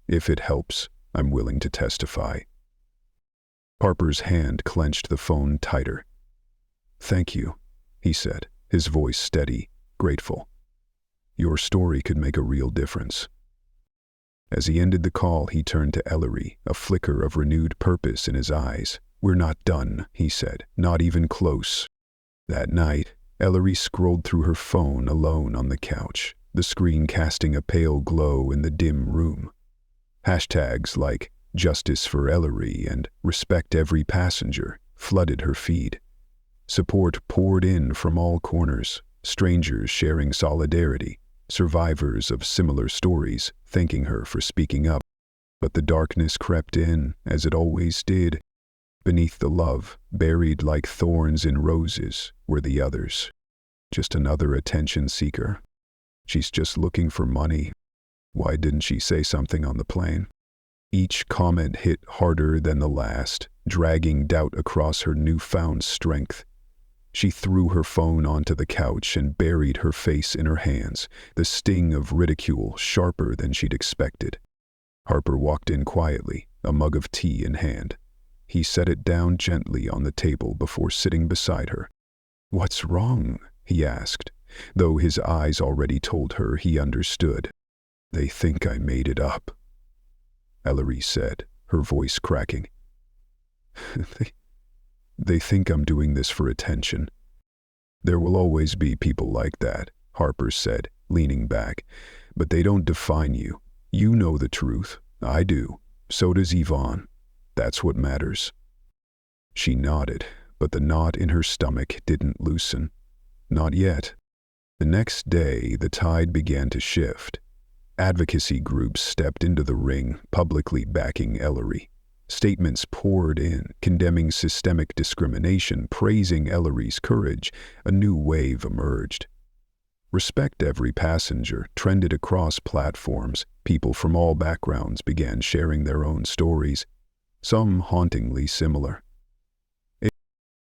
If it helps, I'm willing to testify." Harper's hand clenched the phone tighter. "Thank you," he said, his voice steady, grateful. "Your story could make a real difference." As he ended the call, he turned to Ellery, a flicker of renewed purpose in his eyes. "We're not done," he said, "not even close." That night, Ellery scrolled through her phone alone on the couch, the screen casting a pale glow in the dim room. Hashtags like "Justice for Ellery" and "Respect Every Passenger" flooded her feed. Support poured in from all corners, strangers sharing solidarity, survivors of similar stories thanking her for speaking up. But the darkness crept in, as it always did. Beneath the love, buried like thorns in roses, were the others. Just another attention seeker. She's just looking for money. Why didn't she say something on the plane? Each comment hit harder than the last, dragging doubt across her newfound strength. She threw her phone onto the couch and buried her face in her hands, the sting of ridicule sharper than she'd expected. Harper walked in quietly, a mug of tea in hand. He set it down gently on the table before sitting beside her. "What's wrong?" he asked, though his eyes already told her he understood. "They think I made it up," Ellery said, her voice cracking. They think I'm doing this for attention." "There will always be people like that," Harper said, leaning back. "But they don't define you. You know the truth. I do. So does Yvonne. That's what matters." She nodded, but the knot in her stomach didn't loosen. Not yet. The next day, the tide began to shift. Advocacy groups stepped into the ring, publicly backing Ellery. Statements poured in, condemning systemic discrimination, praising Ellery's courage. A new wave emerged. "Respect every passenger" trended across platforms. People from all backgrounds began sharing their own stories, some hauntingly similar.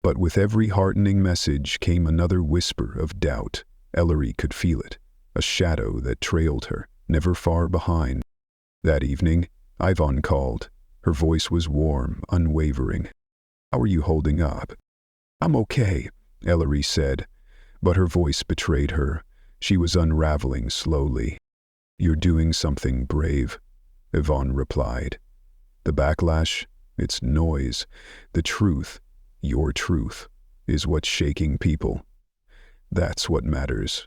But with every heartening message came another whisper of doubt. Ellery could feel it, a shadow that trailed her, never far behind. That evening, Yvonne called. Her voice was warm, unwavering. "How are you holding up?" "I'm okay," Ellery said, but her voice betrayed her. She was unraveling slowly. "You're doing something brave," Yvonne replied. "The backlash, it's noise. The truth, your truth, is what's shaking people. That's what matters."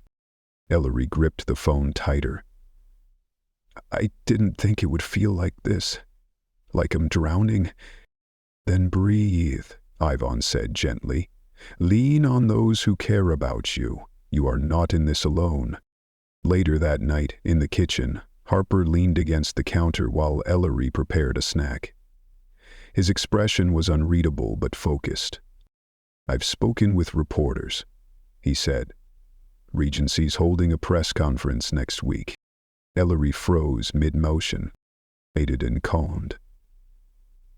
Ellery gripped the phone tighter. "I didn't think it would feel like this. Like I'm drowning." "Then breathe," Yvonne said gently. "Lean on those who care about you. You are not in this alone." Later that night, in the kitchen, Harper leaned against the counter while Ellery prepared a snack. His expression was unreadable but focused. "I've spoken with reporters," he said. "Regency's holding a press conference next week." Ellery froze mid-motion, waited and calmed.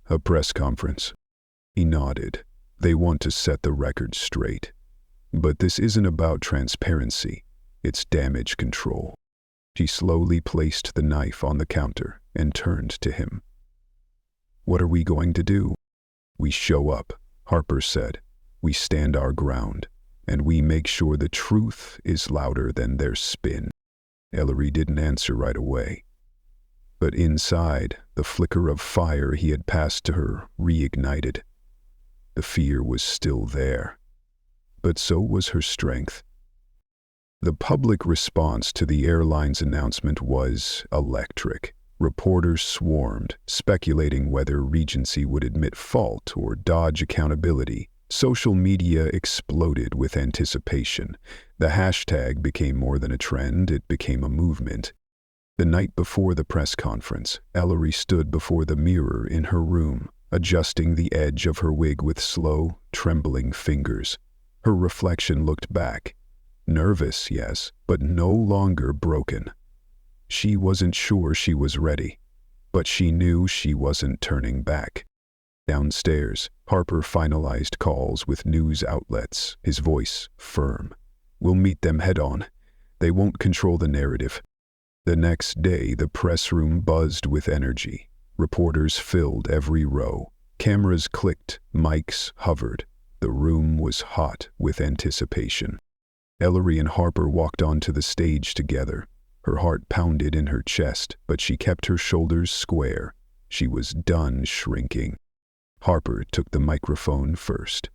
"A press conference?" He nodded. "They want to set the record straight. But this isn't about transparency. It's damage control." She slowly placed the knife on the counter and turned to him. "What are we going to do?" "We show up," Harper said. "We stand our ground, and we make sure the truth is louder than their spin." Ellery didn't answer right away. But inside, the flicker of fire he had passed to her reignited. The fear was still there, but so was her strength. The public response to the airline's announcement was electric. Reporters swarmed, speculating whether Regency would admit fault or dodge accountability. Social media exploded with anticipation. The hashtag became more than a trend, it became a movement. The night before the press conference, Ellery stood before the mirror in her room, adjusting the edge of her wig with slow, trembling fingers. Her reflection looked back. Nervous, yes, but no longer broken. She wasn't sure she was ready, but she knew she wasn't turning back. Downstairs, Harper finalized calls with news outlets, his voice firm. "We'll meet them head-on. They won't control the narrative." The next day, the press room buzzed with energy. Reporters filled every row. Cameras clicked, mics hovered. The room was hot with anticipation. Ellery and Harper walked onto the stage together. Her heart pounded in her chest, but she kept her shoulders square. She was done shrinking. Harper took the microphone first.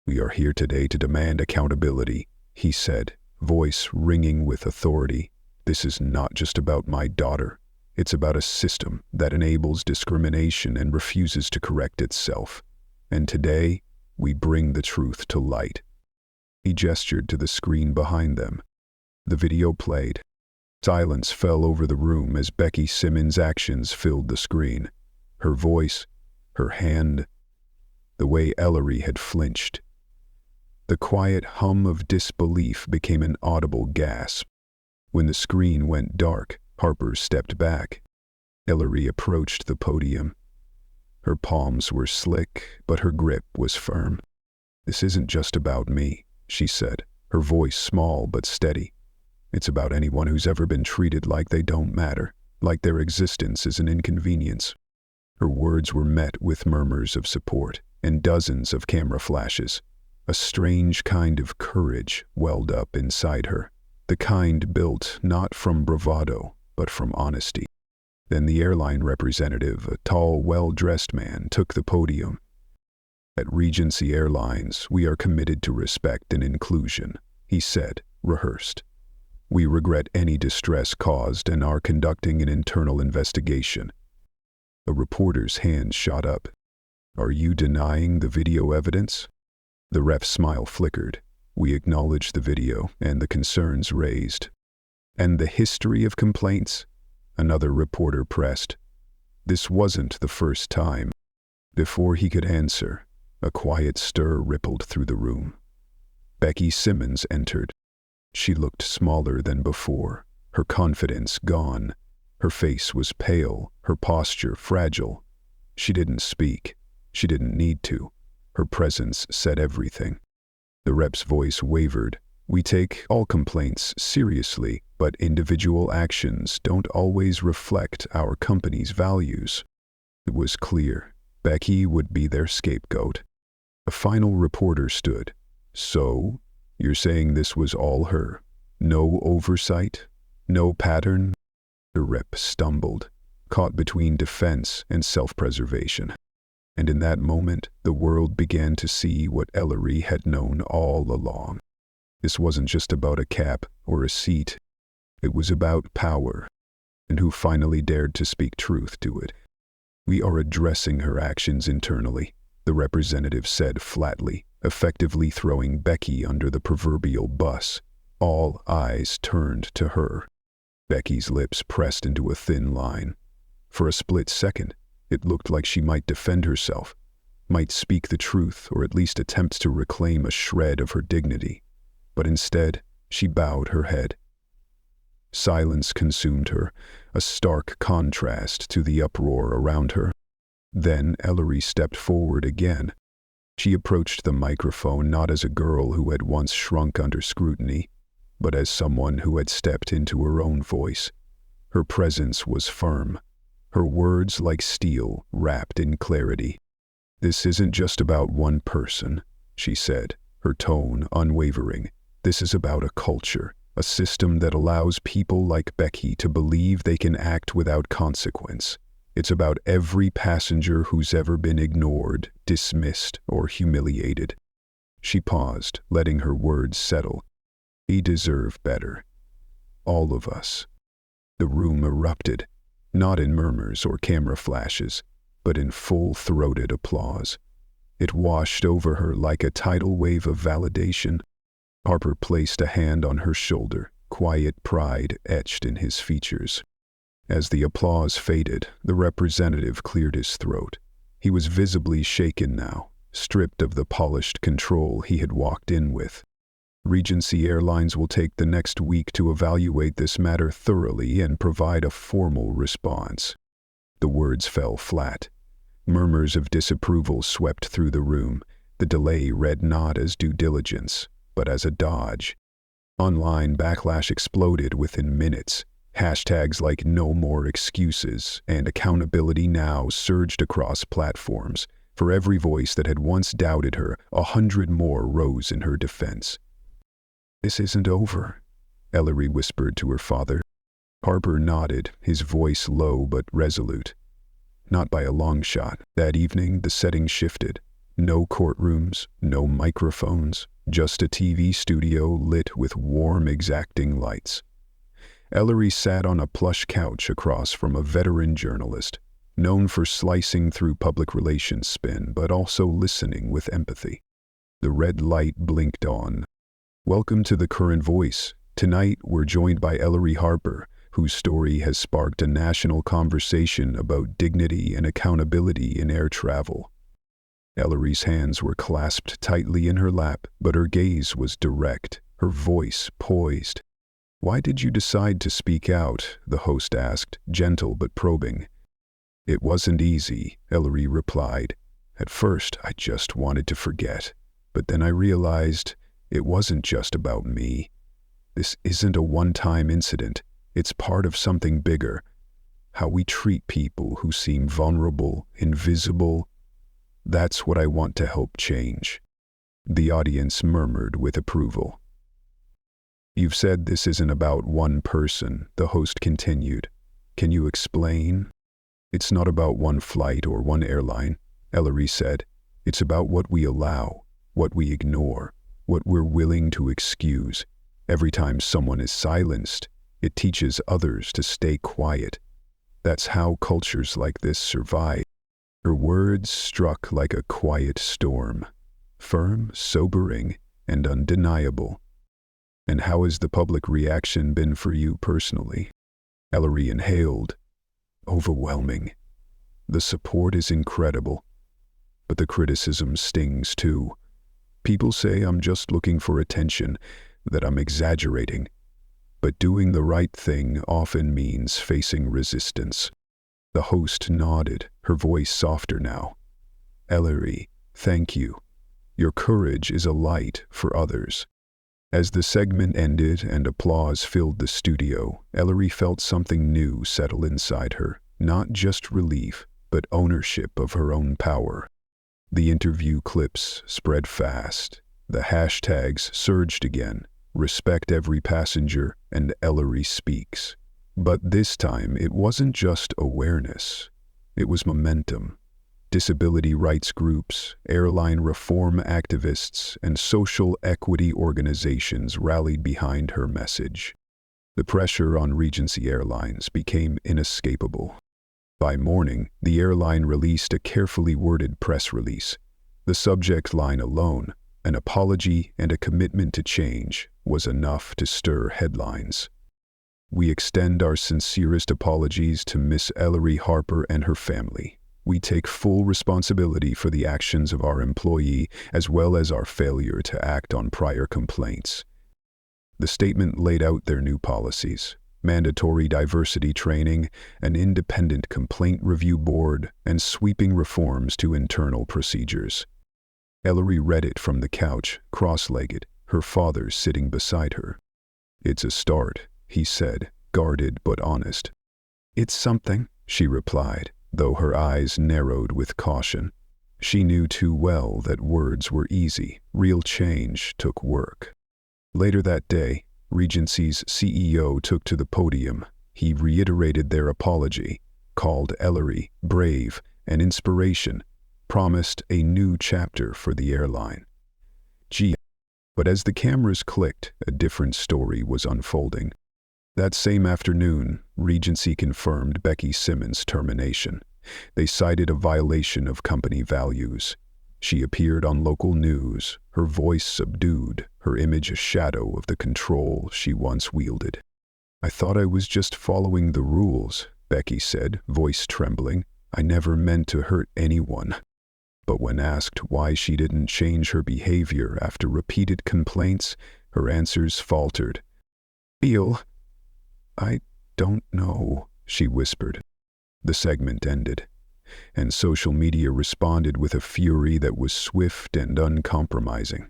"We are here today to demand accountability," he said, voice ringing with authority. "This is not just about my daughter. It's about a system that enables discrimination and refuses to correct itself. And today, we bring the truth to light." He gestured to the screen behind them. The video played. Silence fell over the room as Becky Simmons' actions filled the screen. Her voice, her hand, the way Ellery had flinched. The quiet hum of disbelief became an audible gasp. When the screen went dark, Harper stepped back. Ellery approached the podium. Her palms were slick, but her grip was firm. "This isn't just about me," she said, her voice small but steady. "It's about anyone who's ever been treated like they don't matter, like their existence is an inconvenience." Her words were met with murmurs of support and dozens of camera flashes. A strange kind of courage welled up inside her, the kind built not from bravado, but from honesty. Then the airline representative, a tall, well-dressed man, took the podium. "At Regency Airlines, we are committed to respect and inclusion," he said, rehearsed. "We regret any distress caused and are conducting an internal investigation." A reporter's hand shot up. "Are you denying the video evidence?" The rep's smile flickered. "We acknowledge the video and the concerns raised." "And the history of complaints?" Another reporter pressed. This wasn't the first time. Before he could answer, a quiet stir rippled through the room. Becky Simmons entered. She looked smaller than before, her confidence gone. Her face was pale, her posture fragile. She didn't speak. She didn't need to. Her presence said everything. The rep's voice wavered. We take all complaints seriously, but individual actions don't always reflect our company's values. It was clear. Becky would be their scapegoat. A final reporter stood. So, you're saying this was all her? No oversight? No pattern? The rep stumbled, caught between defense and self-preservation. And in that moment, the world began to see what Ellery had known all along. This wasn't just about a cap or a seat. It was about power, and who finally dared to speak truth to it. We are addressing her actions internally, the representative said flatly, effectively throwing Becky under the proverbial bus. All eyes turned to her. Becky's lips pressed into a thin line. For a split second, it looked like she might defend herself, might speak the truth or at least attempt to reclaim a shred of her dignity. But instead, she bowed her head. Silence consumed her, a stark contrast to the uproar around her. Then Ellery stepped forward again. She approached the microphone not as a girl who had once shrunk under scrutiny, but as someone who had stepped into her own voice. Her presence was firm, her words like steel wrapped in clarity. This isn't just about one person, she said, her tone unwavering. This is about a culture, a system that allows people like Becky to believe they can act without consequence. It's about every passenger who's ever been ignored, dismissed, or humiliated. She paused, letting her words settle. We deserve better. All of us. The room erupted, not in murmurs or camera flashes, but in full-throated applause. It washed over her like a tidal wave of validation. Harper placed a hand on her shoulder, quiet pride etched in his features. As the applause faded, the representative cleared his throat. He was visibly shaken now, stripped of the polished control he had walked in with. Regency Airlines will take the next week to evaluate this matter thoroughly and provide a formal response. The words fell flat. Murmurs of disapproval swept through the room. The delay read not as due diligence, but as a dodge. Online backlash exploded within minutes. Hashtags like "No More Excuses" and "Accountability Now" surged across platforms. For every voice that had once doubted her, 100 more rose in her defense. "This isn't over," Ellery whispered to her father. Harper nodded, his voice low but resolute. Not by a long shot. That evening, the setting shifted. No courtrooms, no microphones, just a TV studio lit with warm, exacting lights. Ellery sat on a plush couch across from a veteran journalist, known for slicing through public relations spin, but also listening with empathy. The red light blinked on. "Welcome to The Current Voice. Tonight, we're joined by Ellery Harper, whose story has sparked a national conversation about dignity and accountability in air travel." Ellery's hands were clasped tightly in her lap, but her gaze was direct, her voice poised. "Why did you decide to speak out?" the host asked, gentle but probing. "It wasn't easy," Ellery replied. "At first, I just wanted to forget. But then I realized it wasn't just about me. This isn't a one-time incident. It's part of something bigger. How we treat people who seem vulnerable, invisible. That's what I want to help change." The audience murmured with approval. "You've said this isn't about one person," the host continued. "Can you explain?" "It's not about one flight or one airline," Ellery said. "It's about what we allow, what we ignore, what we're willing to excuse. Every time someone is silenced, it teaches others to stay quiet. That's how cultures like this survive." Her words struck like a quiet storm, firm, sobering, and undeniable. "And how has the public reaction been for you personally?" Ellery inhaled. "Overwhelming. The support is incredible, but the criticism stings too. People say I'm just looking for attention, that I'm exaggerating, but doing the right thing often means facing resistance." The host nodded, her voice softer now. "Ellery, thank you. Your courage is a light for others." As the segment ended and applause filled the studio, Ellery felt something new settle inside her, not just relief, but ownership of her own power. The interview clips spread fast. The hashtags surged again. "Respect every passenger" and "Ellery speaks." But this time it wasn't just awareness. It was momentum. Disability rights groups, airline reform activists, and social equity organizations rallied behind her message. The pressure on Regency Airlines became inescapable. By morning, the airline released a carefully worded press release. The subject line alone, an apology and a commitment to change, was enough to stir headlines. "We extend our sincerest apologies to Miss Ellery Harper and her family. We take full responsibility for the actions of our employee as well as our failure to act on prior complaints." The statement laid out their new policies: mandatory diversity training, an independent complaint review board, and sweeping reforms to internal procedures. Ellery read it from the couch, cross-legged, her father sitting beside her. "It's a start," he said, guarded but honest. "It's something," she replied, though her eyes narrowed with caution. She knew too well that words were easy. Real change took work. Later that day, Regency's CEO took to the podium. He reiterated their apology, called Ellery brave and inspiration, promised a new chapter for the airline. But as the cameras clicked, a different story was unfolding. That same afternoon, Regency confirmed Becky Simmons' termination. They cited a violation of company values. She appeared on local news, her voice subdued, her image a shadow of the control she once wielded. "I thought I was just following the rules," Becky said, voice trembling. "I never meant to hurt anyone." But when asked why she didn't change her behavior after repeated complaints, her answers faltered. "I don't know," she whispered. The segment ended, and social media responded with a fury that was swift and uncompromising.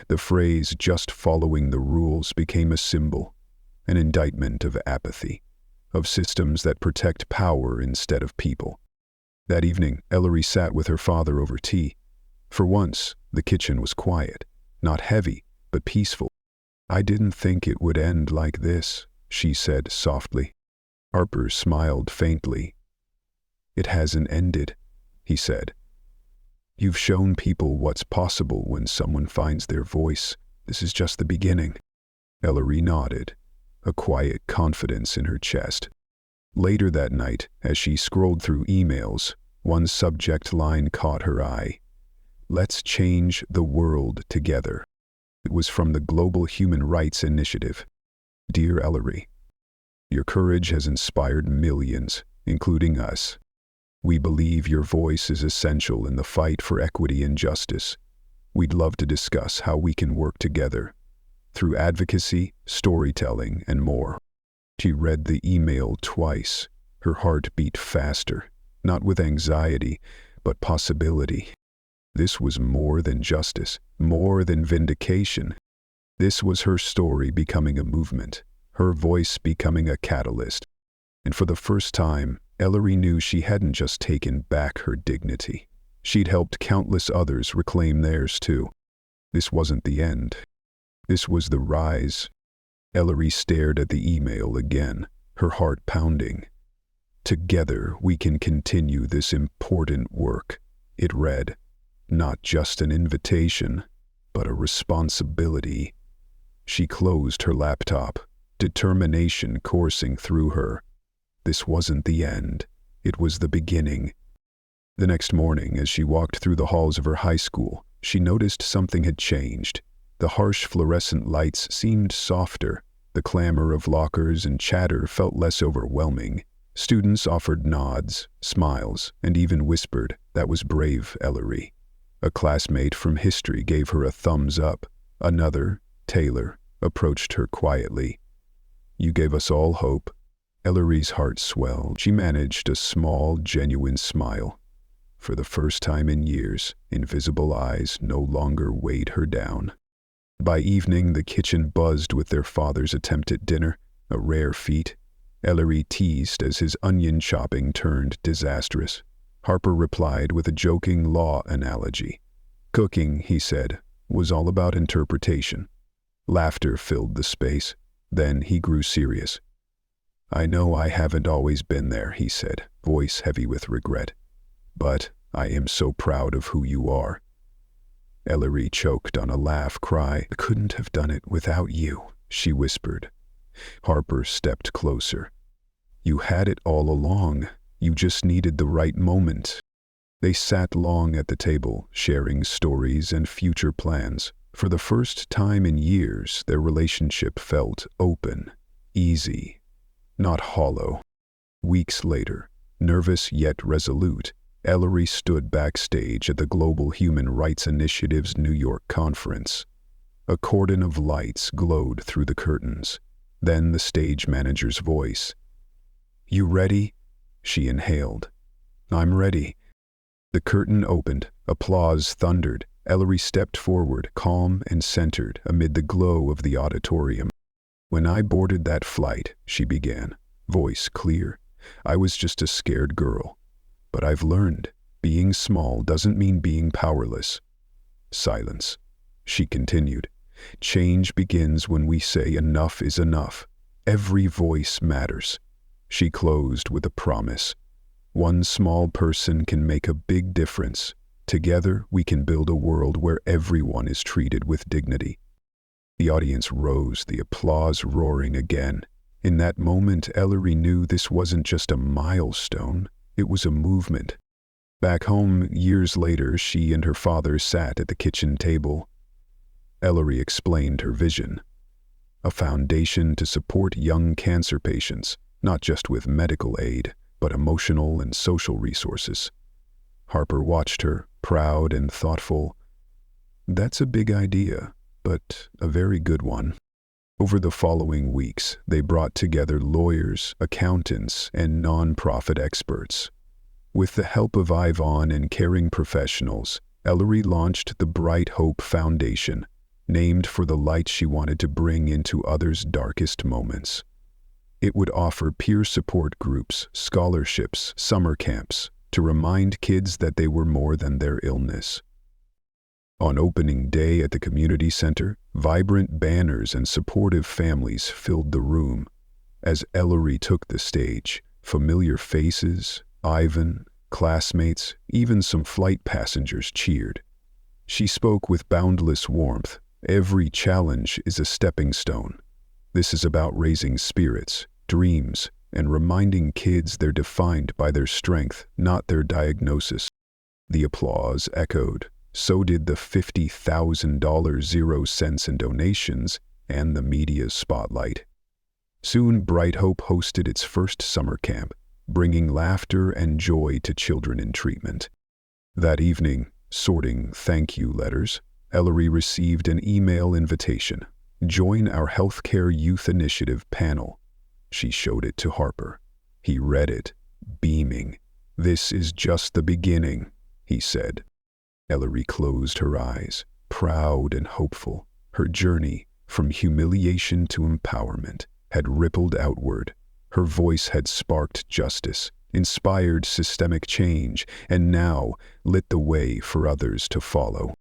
The phrase "just following the rules" became a symbol, an indictment of apathy, of systems that protect power instead of people. That evening, Ellery sat with her father over tea. For once, the kitchen was quiet, not heavy, but peaceful. "I didn't think it would end like this," she said softly. Harper smiled faintly. "It hasn't ended," he said. "You've shown people what's possible when someone finds their voice. This is just the beginning." Ellery nodded, a quiet confidence in her chest. Later that night, as she scrolled through emails, one subject line caught her eye. "Let's change the world together." It was from the Global Human Rights Initiative. "Dear Ellery, your courage has inspired millions, including us. We believe your voice is essential in the fight for equity and justice. We'd love to discuss how we can work together, through advocacy, storytelling, and more." She read the email twice. Her heart beat faster, not with anxiety, but possibility. This was more than justice, more than vindication. This was her story becoming a movement, her voice becoming a catalyst. And for the first time, Ellery knew she hadn't just taken back her dignity. She'd helped countless others reclaim theirs too. This wasn't the end. This was the rise. Ellery stared at the email again, her heart pounding. "Together we can continue this important work," it read. Not just an invitation, but a responsibility. She closed her laptop, determination coursing through her. This wasn't the end. It was the beginning. The next morning, as she walked through the halls of her high school, she noticed something had changed. The harsh fluorescent lights seemed softer. The clamor of lockers and chatter felt less overwhelming. Students offered nods, smiles, and even whispered, "That was brave, Ellery." A classmate from history gave her a thumbs up. Another, Taylor, approached her quietly. "You gave us all hope." Ellery's heart swelled. She managed a small, genuine smile. For the first time in years, invisible eyes no longer weighed her down. By evening, the kitchen buzzed with their father's attempt at dinner, a rare feat. Ellery teased as his onion chopping turned disastrous. Harper replied with a joking law analogy. Cooking, he said, was all about interpretation. Laughter filled the space. Then he grew serious. "I know I haven't always been there," he said, voice heavy with regret. "But I am so proud of who you are." Ellery choked on a laugh cry. "I couldn't have done it without you," she whispered. Harper stepped closer. "You had it all along. You just needed the right moment." They sat long at the table, sharing stories and future plans. For the first time in years, their relationship felt open, easy, not hollow. Weeks later, nervous yet resolute, Ellery stood backstage at the Global Human Rights Initiative's New York conference. A cordon of lights glowed through the curtains. Then the stage manager's voice. "You ready?" She inhaled. "I'm ready." The curtain opened. Applause thundered. Ellery stepped forward, calm and centered, amid the glow of the auditorium. "When I boarded that flight," she began, voice clear, "I was just a scared girl. But I've learned, being small doesn't mean being powerless." Silence. She continued, "Change begins when we say enough is enough. Every voice matters." She closed with a promise. "One small person can make a big difference. Together, we can build a world where everyone is treated with dignity." The audience rose, the applause roaring again. In that moment, Ellery knew this wasn't just a milestone, it was a movement. Back home, years later, she and her father sat at the kitchen table. Ellery explained her vision. A foundation to support young cancer patients, not just with medical aid, but emotional and social resources. Harper watched her, proud and thoughtful. "That's a big idea, but a very good one." Over the following weeks, they brought together lawyers, accountants, and nonprofit experts. With the help of Yvonne and caring professionals, Ellery launched the Bright Hope Foundation, named for the light she wanted to bring into others' darkest moments. It would offer peer support groups, scholarships, summer camps, to remind kids that they were more than their illness. On opening day at the community center, vibrant banners and supportive families filled the room. As Ellery took the stage, familiar faces, Ivan, classmates, even some flight passengers cheered. She spoke with boundless warmth. "Every challenge is a stepping stone. This is about raising spirits, dreams, and reminding kids they're defined by their strength, not their diagnosis." The applause echoed. So did the $50,000 0 cents in donations and the media's spotlight. Soon, Bright Hope hosted its first summer camp, bringing laughter and joy to children in treatment. That evening, sorting thank you letters, Ellery received an email invitation. "Join our Healthcare Youth Initiative panel." She showed it to Harper. He read it, beaming. "This is just the beginning," he said. Ellery closed her eyes, proud and hopeful. Her journey, from humiliation to empowerment, had rippled outward. Her voice had sparked justice, inspired systemic change, and now lit the way for others to follow.